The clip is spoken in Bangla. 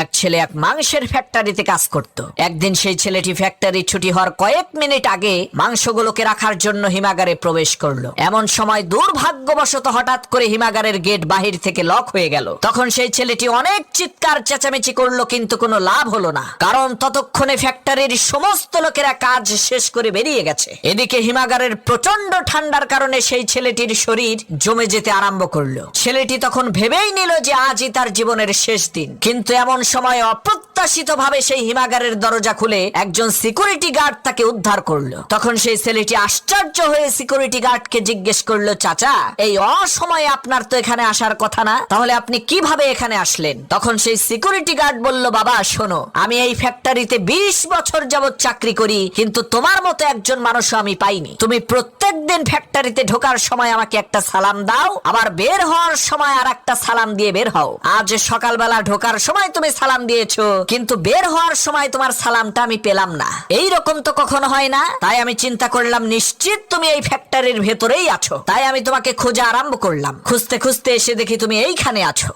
এক ছেলে এক মাংসের ফ্যাক্টরিতে কাজ করত। একদিন সেই ছেলেটি ফ্যাক্টরি ছুটি হওয়ার কয়েক মিনিট আগে মাংসগুলোকে রাখার জন্য হিমাগারে প্রবেশ করলো। এমন সময় দুর্ভাগ্যবশত হঠাৎ করে হিমাগারের গেট বাহির থেকে লক হয়ে গেল। তখন সেই ছেলেটি অনেক চিৎকার চেঁচামেচি করলো, কিন্তু কোনো লাভ হলো না, কারণ ততক্ষণে ফ্যাক্টরির সমস্ত লোকেরা কাজ শেষ করে বেরিয়ে গেছে। এদিকে হিমাগারের প্রচন্ড ঠান্ডার কারণে সেই ছেলেটির শরীর জমে যেতে আরম্ভ করলো। ছেলেটি তখন ভেবেই নিল যে আজই তার জীবনের শেষ দিন। কিন্তু এমন সময় অপ্রত্যাশিতভাবে সেই হিমাগারের দরজা খুলে একজন সিকিউরিটি গার্ড তাকে উদ্ধার করলো। তখন সেই ছেলেটি আশ্চর্য হয়ে সিকিউরিটি গার্ডকে জিজ্ঞেস করলো, চাচা, এই অসময়ে আপনার তো এখানে আসার কথা না, তাহলে আপনি কিভাবে এখানে আসলেন? তখন সেই সিকিউরিটি গার্ড বলল, বাবা শোনো, আমি এই ফ্যাক্টরিতে 20 বছর যাবত চাকরি করি, কিন্তু তোমার মতো একজন মানুষও আমি পাইনি। তুমি প্রত্যেকদিন ফ্যাক্টরিতে ঢোকার সময় আমাকে একটা সালাম দাও, আবার বের হওয়ার সময় আর একটা সালাম দিয়ে বের হও। আজ সকালবেলা ঢোকার সময় তুমি সালাম দিয়েছো, কিন্তু বের হওয়ার সময় তোমার সালামটা আমি পেলাম না। এই রকম তো কখনো হয় না। তাই আমি চিন্তা করলাম, নিশ্চিত তুমি এই ফ্যাক্টরির ভেতরেই আছো। তাই আমি তোমাকে খোঁজা আরম্ভ করলাম। খুঁজতে খুঁজতে এসে দেখি তুমি এইখানে আছো।